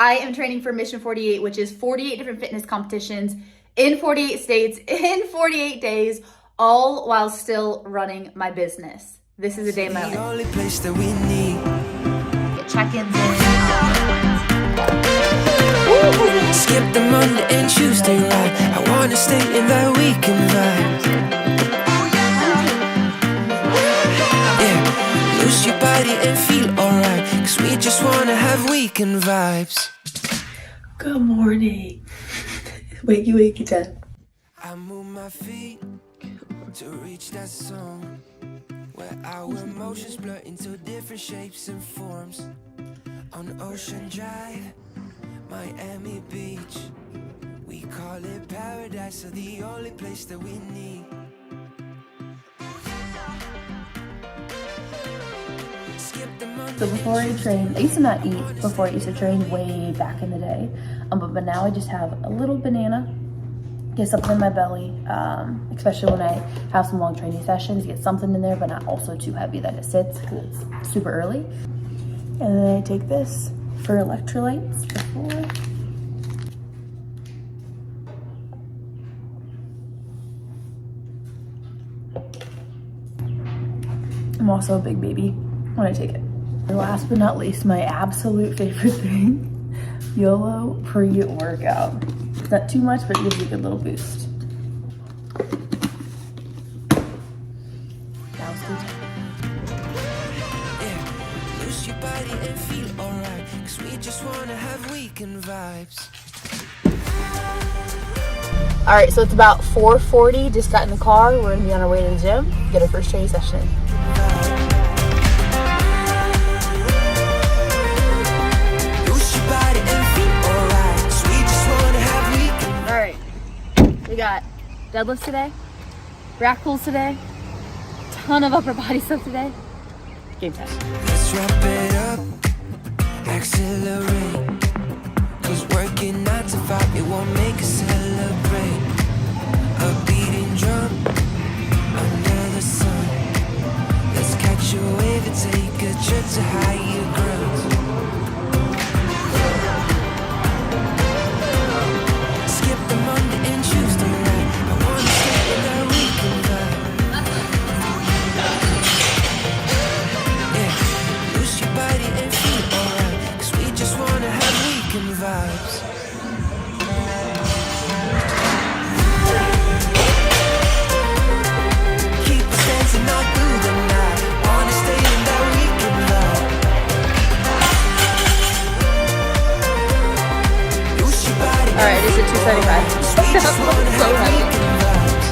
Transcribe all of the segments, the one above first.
I am training for Mission 48, which is 48 different fitness competitions in 48 states in 48 days, all while still running my business. This is a day in my life. The only place that we need. Get check-ins in. Skip the Monday and Tuesday ride. I wanna stay in that weekend vibe. Yeah, lose your body and feel alright, 'cause we just wanna have weekend vibes. Good morning. Wakey, wakey, Jen. I move my feet to reach that zone where our emotions blur into different shapes and forms. On Ocean Drive, Miami Beach, we call it paradise, so the only place that we need. So before I train, I used to not eat before I used to train way back in the day. But now I just have a little banana, get something in my belly, especially when I have some long training sessions, get something in there, but not also too heavy that it sits because it's super early. And then I take this for electrolytes before. I'm also a big baby when I take it. Last but not least, my absolute favorite thing, YOLO pre-workout. It's not too much, but it gives you a good little boost. That was good. Yeah, lose your body and feel alright, 'cause we just wanna have weekend vibes. All right, so it's about 4:40. Just got in the car. We're gonna be on our way to the gym. Get our first training session in. We got deadlifts today, rack pulls today, ton of upper body stuff today. Game time. Let's wrap it up, accelerate, 'cause working 9 to 5, it won't make us celebrate. A beating drum under the sun. Let's catch a wave and take a trip to higher grounds. Skip the Monday and Tuesday ride. I wanna stay in that weekend vibe. Yeah, lose your body and feel alright, 'cause we just wanna have weekend vibes. Keep us dancing all through the night. Wanna stay in that weekend vibe. Lose your body. All right, it's at 2:35. We just wanna So have heavy. weekend vibes.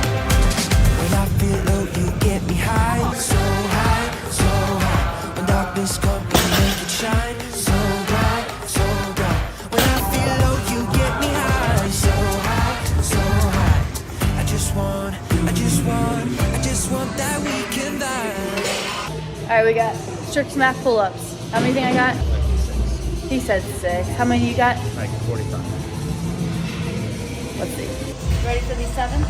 When I feel low, you get me high, so high, so high. When darkness comes, you make it shine, so bright, so bright. When I feel low, you get me high, so high, so high. I just want that weekend vibe. All right, we got strict smack pull-ups. How many think I got? He said 6. How many you got? Like 45. Let's see. Ready for these 7?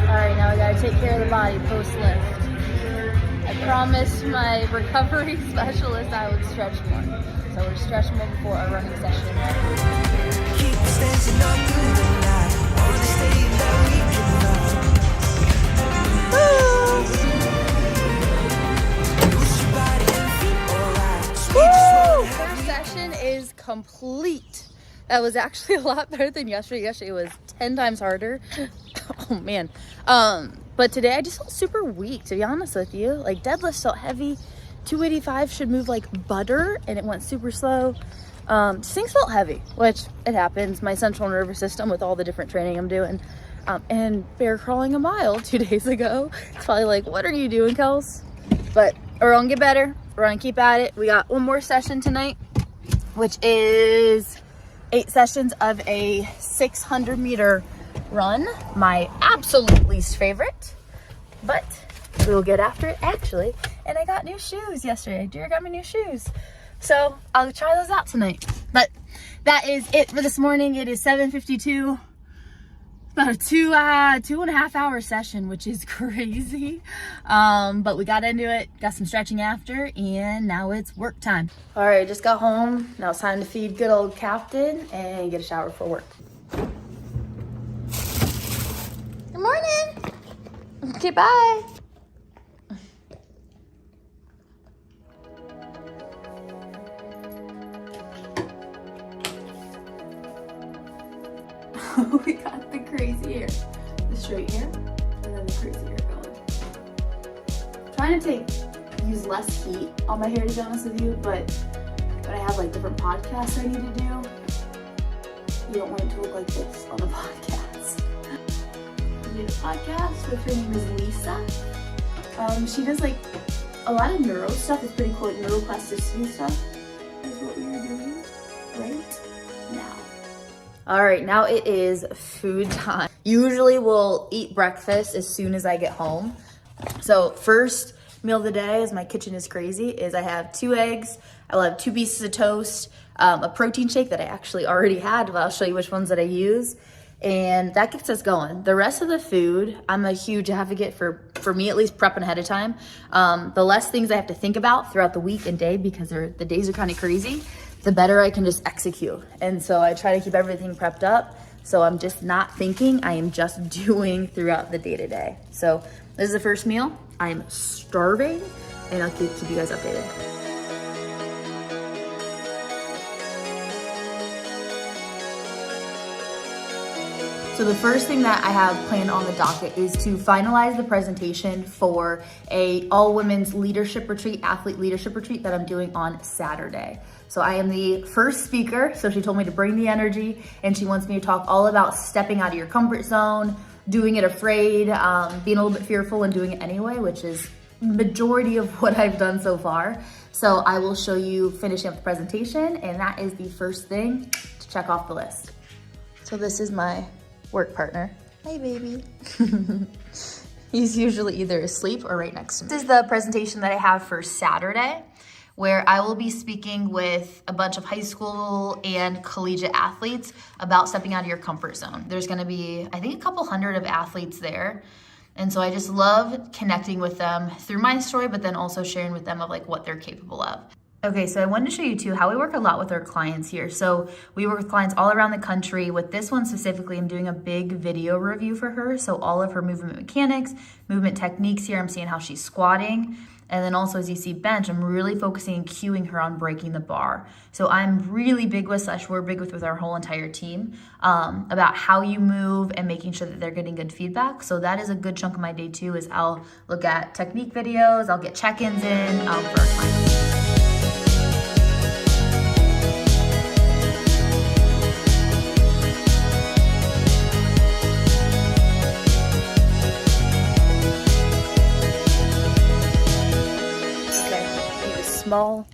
Alright, now we gotta take care of the body post-lift. I promised my recovery specialist I would stretch more. So we're stretching more before our running session. Keep us dancing all through the night. Wanna stay in that weekend vibe. Lose your body and feel alright. We just wanna have First session is complete. That was actually a lot better than yesterday. Yesterday was 10 times harder. Oh man. But today I just felt super weak, to be honest with you. Like deadlifts felt heavy. 285 should move like butter and it went super slow. Just things felt heavy, which it happens. My central nervous system with all the different training I'm doing. And bear crawling a mile 2 days ago. It's probably like, what are you doing, Kels? But we're gonna get better. We're gonna keep at it. We got one more session tonight, which is 8 sessions of a 600 meter run, my absolute least favorite, but we'll get after it actually. And I got new shoes yesterday. Dear got me new shoes. So I'll try those out tonight. But that is it for this morning. It is 7:52. About a 2.5 hour session, which is crazy. But we got into it, got some stretching after, and now it's work time. All right, just got home. Now it's time to feed good old Captain and get a shower for work. Good morning. Okay, bye. We got the crazy hair, the straight hair, and then the crazy hair going. Trying to use less heat on my hair, to be honest with you, but when I have like different podcasts I need to do, you don't want it to look like this on the podcast. I did a podcast with her name is Lisa. She does like a lot of neuro stuff. It's pretty cool, like neuroplasticity stuff is what we are doing right now. All right, now it is food time. Usually we'll eat breakfast as soon as I get home. So first meal of the day, as my kitchen is crazy, is I have 2 eggs, I will have 2 pieces of toast, a protein shake that I actually already had, but I'll show you which ones that I use. And that gets us going. The rest of the food, I'm a huge advocate for me at least, prepping ahead of time. The less things I have to think about throughout the week and day, because the days are kind of crazy, the better I can just execute. And so I try to keep everything prepped up. So I'm just not thinking, I am just doing throughout the day to day. So this is the first meal. I am starving, and I'll keep you guys updated. So the first thing that I have planned on the docket is to finalize the presentation for a all women's leadership retreat, athlete leadership retreat that I'm doing on Saturday. So I am the first speaker. So she told me to bring the energy, and she wants me to talk all about stepping out of your comfort zone, doing it afraid, being a little bit fearful and doing it anyway, which is majority of what I've done so far. So I will show you finishing up the presentation, and that is the first thing to check off the list. So this is my work partner. Hey, baby. He's usually either asleep or right next to me. This is the presentation that I have for Saturday, where I will be speaking with a bunch of high school and collegiate athletes about stepping out of your comfort zone. There's gonna be, I think, a couple hundred of athletes there. And so I just love connecting with them through my story, but then also sharing with them of like what they're capable of. Okay, so I wanted to show you too how we work a lot with our clients here. So we work with clients all around the country. With this one specifically, I'm doing a big video review for her. So all of her movement mechanics, movement techniques here, I'm seeing how she's squatting. And then also, as you see bench, I'm really focusing and cueing her on breaking the bar. So I'm really big with, we're big with our whole entire team about how you move and making sure that they're getting good feedback. So that is a good chunk of my day too, is I'll look at technique videos, I'll get check-ins in for our clients. Small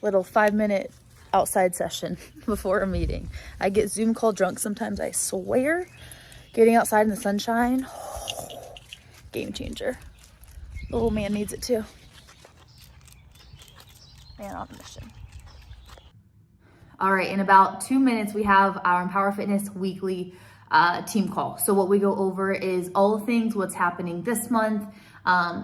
little 5-minute outside session before a meeting. I get Zoom call drunk sometimes, I swear. Getting outside in the sunshine, game changer. The little man needs it too. Man on a mission. All right, in about 2 minutes, we have our Empower Fitness weekly team call. So what we go over is all the things, what's happening this month,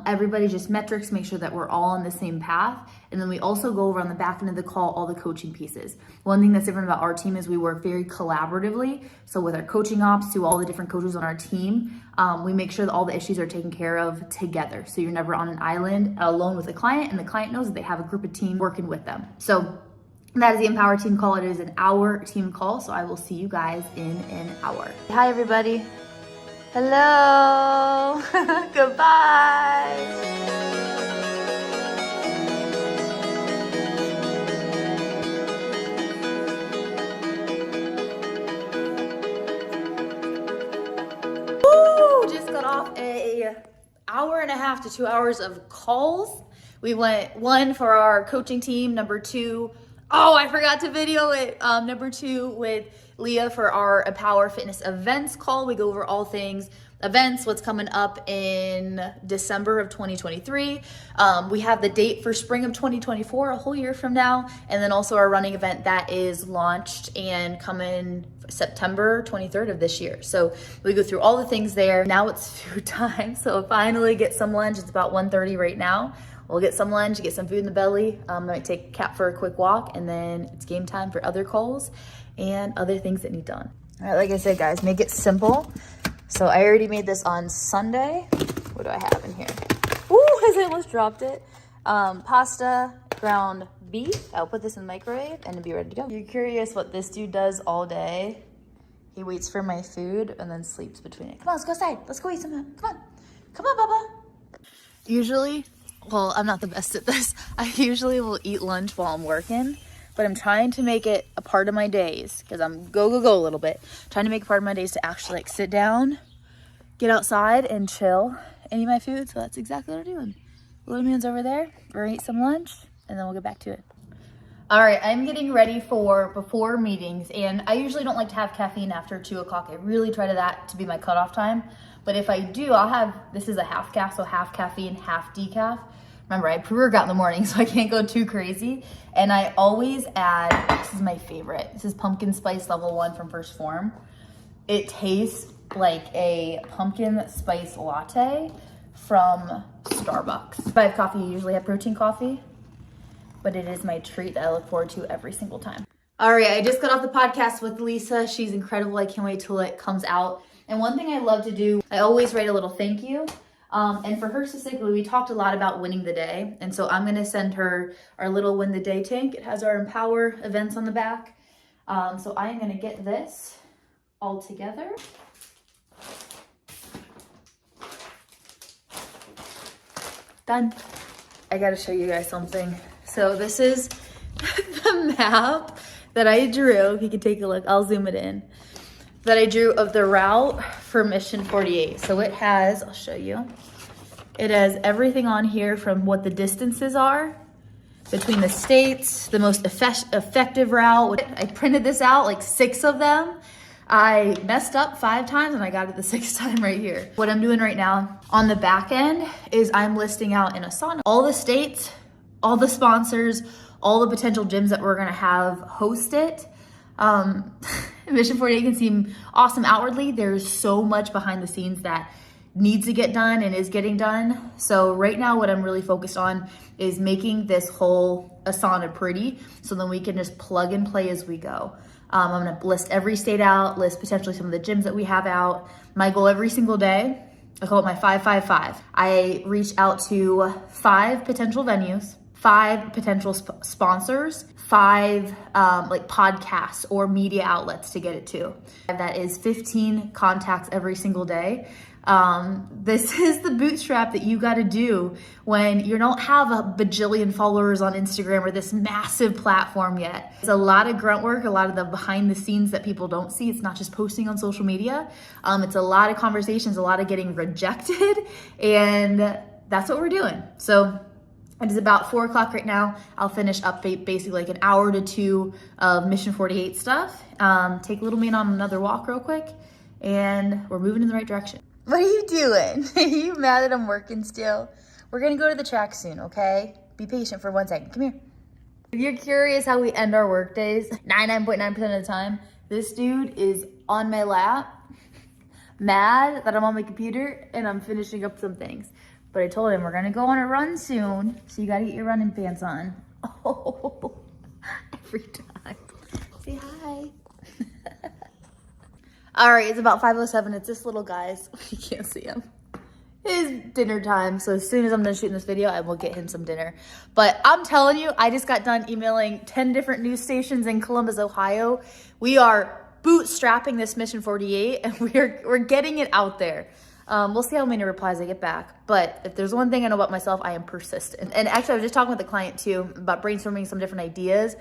everybody just metrics, make sure that we're all on the same path. And then we also go over on the back end of the call, all the coaching pieces. One thing that's different about our team is we work very collaboratively. So with our coaching ops to all the different coaches on our team, we make sure that all the issues are taken care of together. So you're never on an island alone with a client, and the client knows that they have a group of team working with them. So that is the Empower team call. It is an hour team call. So I will see you guys in an hour. Hi, everybody. Hello. Goodbye. Woo! Just got off a hour and a half to 2 hours of calls. We went 1 for our coaching team, number 2 Oh, I forgot to video it. Number 2 with Leah for our Empower Fitness events call. We go over all things events, what's coming up in December of 2023. We have the date for spring of 2024, a whole year from now. And then also our running event that is launched and coming September 23rd of this year. So we go through all the things there. Now it's food time. So finally get some lunch. It's about 1:30 right now. We'll get some lunch, get some food in the belly. I might take Kat for a quick walk, and then it's game time for other calls and other things that need done. All right, like I said, guys, make it simple. So I already made this on Sunday. What do I have in here? Ooh, I almost dropped it. Pasta, ground beef. I'll put this in the microwave and it'll be ready to go. You're curious what this dude does all day? He waits for my food and then sleeps between it. Come on, let's go outside. Let's go eat some. Come on. Come on, Bubba. Usually, well, I'm not the best at this. I usually will eat lunch while I'm working, but I'm trying to make it a part of my days because I'm go a little bit. Trying to make a part of my days to actually like sit down, get outside and chill and eat my food. So that's exactly what I'm doing. Little man's over there. We're gonna eat some lunch and then we'll get back to it. All right, I'm getting ready for before meetings, and I usually don't like to have caffeine after 2 o'clock. I really try that to be my cutoff time. But if I do, I'll have, this is a half calf, so half caffeine, half decaf. Remember, I pre-workout in the morning, so I can't go too crazy. And I always add, this is my favorite. This is pumpkin spice level 1 from First Form. It tastes like a pumpkin spice latte from Starbucks. If I have coffee, I usually have protein coffee, but it is my treat that I look forward to every single time. All right, I just got off the podcast with Lisa. She's incredible. I can't wait till it comes out. And one thing I love to do, I always write a little thank you. And for her specifically, we talked a lot about winning the day. And so I'm gonna send her our little win the day tank. It has our Empower events on the back. So I am gonna get this all together. Done. I gotta show you guys something. So this is the map that I drew. If you can take a look, I'll zoom it in. That I drew of the route for Mission 48. So it has, I'll show you. It has everything on here from what the distances are between the states, the most effective route. I printed this out, like 6 of them. I messed up 5 times and I got it the 6th time right here. What I'm doing right now on the back end is I'm listing out in Asana all the states, all the sponsors, all the potential gyms that we're gonna have host it. Mission 48 can seem awesome outwardly. There's so much behind the scenes that needs to get done and is getting done. So right now what I'm really focused on is making this whole Asana pretty so then we can just plug and play as we go. I'm gonna list every state out, list potentially some of the gyms that we have out. My goal every single day, I call it my 5-5-5. I reach out to 5 potential venues, 5 potential sponsors, 5 like podcasts or media outlets to get it to. That is 15 contacts every single day. This is the bootstrap that you got to do when you don't have a bajillion followers on Instagram or this massive platform yet. It's a lot of grunt work, a lot of the behind the scenes that people don't see. It's not just posting on social media. It's a lot of conversations, a lot of getting rejected, and that's what we're doing. So it is about 4 o'clock right now. I'll finish up basically like an hour to 2 of Mission 48 stuff. Take little man on another walk real quick, and we're moving in the right direction. What are you doing? Are you mad that I'm working still? We're gonna go to the track soon, okay? Be patient for 1 second. Come here. If you're curious how we end our work days, 99.9% of the time, this dude is on my lap, mad that I'm on my computer and I'm finishing up some things. But I told him we're gonna go on a run soon, so you gotta get your running pants on. Oh, every time. Say hi. All right, it's about 5:07. It's this little guy's. You can't see him. It's dinner time, so as soon as I'm done shooting this video, I will get him some dinner. But I'm telling you, I just got done emailing 10 different news stations in Columbus, Ohio. We are bootstrapping this Mission 48, and we're getting it out there. We'll see how many replies I get back. But if there's one thing I know about myself, I am persistent. And actually, I was just talking with a client too about brainstorming some different ideas.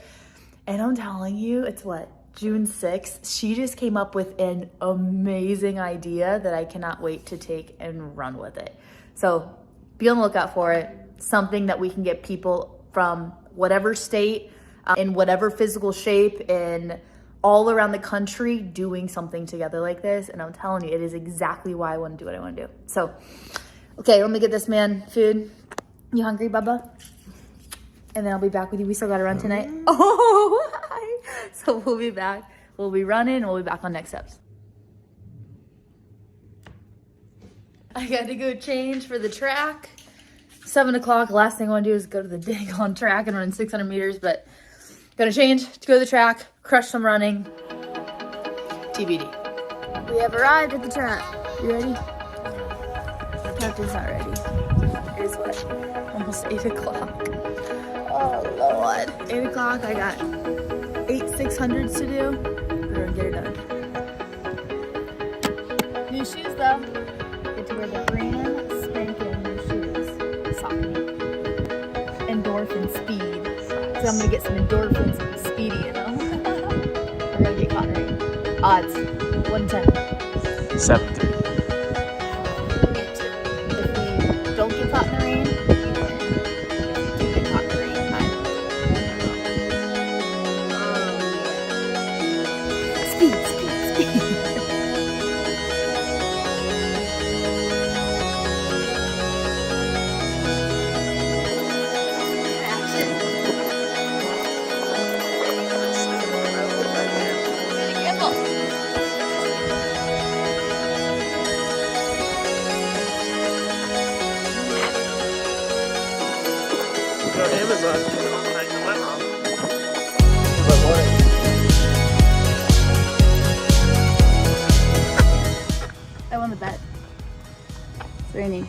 And I'm telling you, it's what? June 6th, she just came up with an amazing idea that I cannot wait to take and run with it. So be on the lookout for it. Something that we can get people from whatever state in whatever physical shape and all around the country doing something together like this. And I'm telling you, it is exactly why I want to do what I want to do. So, okay, let me get this man food. You hungry, Bubba? And then I'll be back with you. We still got to run tonight. Oh, hi. So we'll be back. We'll be running and we'll be back on next steps. I got to go change for the track. 7 o'clock. Last thing I want to do is go to the dig on track and run 600 meters, but gonna change to go to the track, crush some running. TBD. We have arrived at the track. You ready? Captain's not ready. It is what? Almost 8 o'clock. Oh Lord. 8 o'clock. I got 8 600s to do. We're gonna get it done. New shoes though. Get to wear the brand spanking new shoes. Soccer. Endorphin speed. So I'm gonna get some endorphins and speedy in them. We're gonna get caught in rain. Odds 110. 7-3. If we don't get caught in the rain, if we do get caught in the rain, speed. I won the bet. It's raining.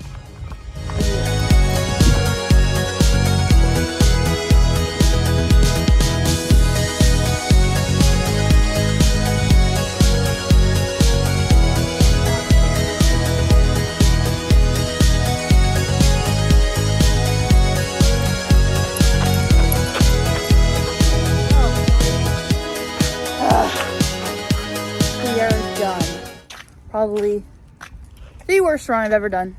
We are done. Probably the worst run I've ever done,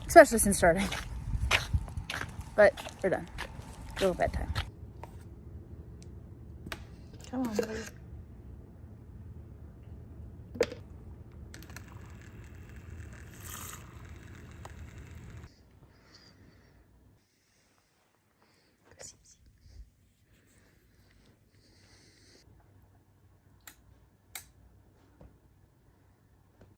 especially since starting. But we're done. Go to bedtime. Come on, buddy.